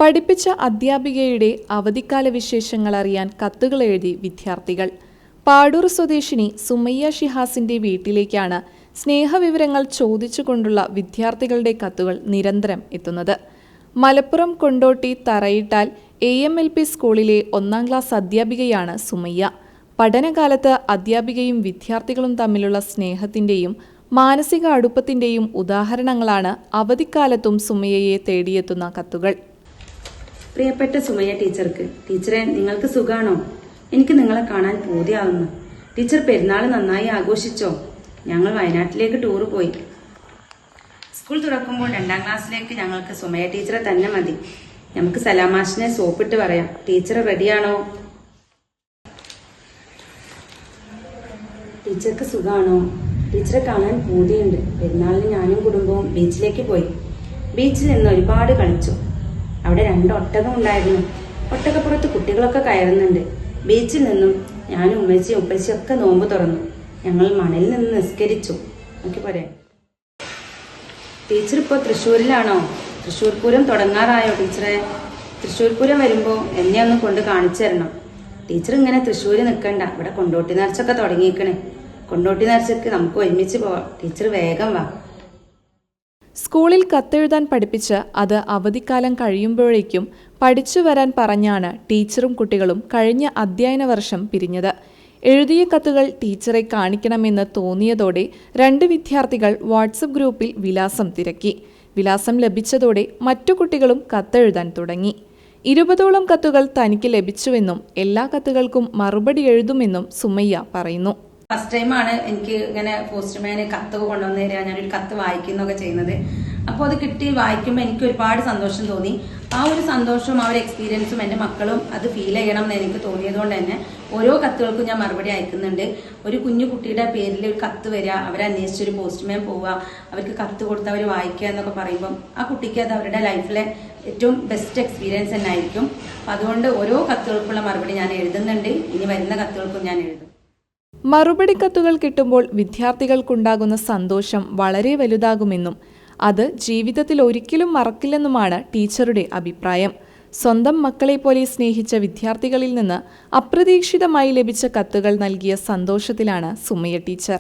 പഠിപ്പിച്ച അധ്യാപികയുടെ അവധിക്കാല വിശേഷങ്ങൾ അറിയാൻ കത്തുകൾ എഴുതി വിദ്യാർത്ഥികൾ. പാടൂർ സ്വദേശിനി സുമയ്യ ഷിഹാസിന്റെ വീട്ടിലേക്കാണ് സ്നേഹവിവരങ്ങൾ ചോദിച്ചുകൊണ്ടുള്ള വിദ്യാർത്ഥികളുടെ കത്തുകൾ നിരന്തരം എത്തുന്നത്. മലപ്പുറം കൊണ്ടോട്ടി തറയിട്ടാൽ AMLP സ്കൂളിലെ 1ാം ക്ലാസ് അധ്യാപികയാണ് സുമയ്യ. പഠനകാലത്ത് അധ്യാപികയും വിദ്യാർത്ഥികളും തമ്മിലുള്ള സ്നേഹത്തിന്റെയും മാനസിക അടുപ്പത്തിന്റെയും ഉദാഹരണങ്ങളാണ് അവധിക്കാലത്തും സുമയ്യയെ തേടിയെത്തുന്ന കത്തുകൾ. പ്രിയപ്പെട്ട സുമയ്യ ടീച്ചർക്ക്, ടീച്ചറെ നിങ്ങൾക്ക് സുഖാണോ? എനിക്ക് നിങ്ങളെ കാണാൻ പൂതിയാവുന്നു. ടീച്ചർ പെരുന്നാൾ നന്നായി ആഘോഷിച്ചോ? ഞങ്ങൾ വയനാട്ടിലേക്ക് ടൂർ പോയി. സ്കൂൾ തുറക്കുമ്പോൾ 2ാം ക്ലാസ്സിലേക്ക് ഞങ്ങൾക്ക് സുമയ്യ ടീച്ചറെ തന്നെ മതി. നമുക്ക് സലാമാഷിനെ സോപ്പിട്ട് പറയാം. ടീച്ചർ റെഡിയാണോ? ടീച്ചർക്ക് സുഖാണോ? ടീച്ചറെ കാണാൻ പൂതിയുണ്ട്. പെരുന്നാളിന് ഞാനും കുടുംബവും ബീച്ചിലേക്ക് പോയി. ബീച്ചിൽ നിന്ന് ഒരുപാട് കളിച്ചു. അവിടെ 2 ഒട്ടകം ഉണ്ടായിരുന്നു. ഒട്ടകപ്പുറത്ത് കുട്ടികളൊക്കെ കയറുന്നുണ്ട്. ബീച്ചിൽ നിന്നും ഞാനും ഉമ്മച്ചിയും ഉപ്പച്ചിയും ഒക്കെ നോമ്പ് തുറന്നു. ഞങ്ങൾ മണലിൽ നിന്ന് നിസ്കരിച്ചു. നോക്കി പറയാം. ടീച്ചർ ഇപ്പോൾ തൃശ്ശൂരിലാണോ? തൃശ്ശൂർ പൂരം തുടങ്ങാറായോ ടീച്ചറെ? തൃശ്ശൂർ പൂരം വരുമ്പോൾ എന്നെ ഒന്ന് കൊണ്ട് കാണിച്ചു തരണം. ടീച്ചർ ഇങ്ങനെ തൃശ്ശൂര് നിൽക്കണ്ട, ഇവിടെ കൊണ്ടോട്ടി നേർച്ചൊക്കെ തുടങ്ങിയിരിക്കണേ. കൊണ്ടോട്ടി നേർച്ചയ്ക്ക് നമുക്ക് ഒരുമിച്ച് പോവാം. ടീച്ചർ വേഗം വാ. സ്കൂളിൽ കത്തെഴുതാൻ പഠിപ്പിച്ച് അത് അവധിക്കാലം കഴിയുമ്പോഴേക്കും പഠിച്ചു വരാൻ പറഞ്ഞാണ് ടീച്ചറും കുട്ടികളും കഴിഞ്ഞ അധ്യയന വർഷം പിരിഞ്ഞത്. എഴുതിയ കത്തുകൾ ടീച്ചറെ കാണിക്കണമെന്ന് തോന്നിയതോടെ 2 വിദ്യാർത്ഥികൾ വാട്സപ്പ് ഗ്രൂപ്പിൽ വിലാസം തിരക്കി. വിലാസം ലഭിച്ചതോടെ മറ്റു കുട്ടികളും കത്തെഴുതാൻ തുടങ്ങി. 20ഓളം കത്തുകൾ തനിക്ക് ലഭിച്ചുവെന്നും എല്ലാ കത്തുകൾക്കും മറുപടി എഴുതുമെന്നും സുമയ്യ പറയുന്നു. ഫസ്റ്റ് ടൈമാണ് എനിക്ക് ഇങ്ങനെ പോസ്റ്റ്മാന് കത്തൊക്കെ കൊണ്ടുവന്ന് തരിക, ഞാനൊരു കത്ത് വായിക്കുന്നൊക്കെ ചെയ്യുന്നത്. അപ്പോൾ അത് കിട്ടി വായിക്കുമ്പോൾ എനിക്ക് ഒരുപാട് സന്തോഷം തോന്നി. ആ ഒരു സന്തോഷവും ആ ഒരു എക്സ്പീരിയൻസും എൻ്റെ മക്കളും അത് ഫീൽ ചെയ്യണം എന്ന് എനിക്ക് തോന്നിയതുകൊണ്ട് തന്നെ ഓരോ കത്തുകൾക്കും ഞാൻ മറുപടി അയക്കുന്നുണ്ട്. ഒരു കുഞ്ഞു കുട്ടിയുടെ പേരിൽ ഒരു കത്ത് വരിക, അവരെ അന്വേഷിച്ചൊരു പോസ്റ്റ്മാൻ പോവുക, അവർക്ക് കത്ത് കൊടുത്ത് അവർ വായിക്കുക എന്നൊക്കെ പറയുമ്പം ആ കുട്ടിക്ക് അത് അവരുടെ ലൈഫിലെ ഏറ്റവും ബെസ്റ്റ് എക്സ്പീരിയൻസ് തന്നെ ആയിരിക്കും. അപ്പം അതുകൊണ്ട് ഓരോ കത്തുകൾക്കുള്ള മറുപടി ഞാൻ എഴുതുന്നുണ്ട്. ഇനി വരുന്ന കത്തുകൾക്കും ഞാൻ എഴുതും. മറുപടി കത്തുകൾ കിട്ടുമ്പോൾ വിദ്യാർത്ഥികൾക്കുണ്ടാകുന്ന സന്തോഷം വളരെ വലുതാകുമെന്നും അത് ജീവിതത്തിൽ ഒരിക്കലും മറക്കില്ലെന്നുമാണ് ടീച്ചറുടെ അഭിപ്രായം. സ്വന്തം മക്കളെ പോലെ സ്നേഹിച്ച വിദ്യാർത്ഥികളിൽ നിന്ന് അപ്രതീക്ഷിതമായി ലഭിച്ച കത്തുകൾ നൽകിയ സന്തോഷത്തിലാണ് സുമയ്യ ടീച്ചർ.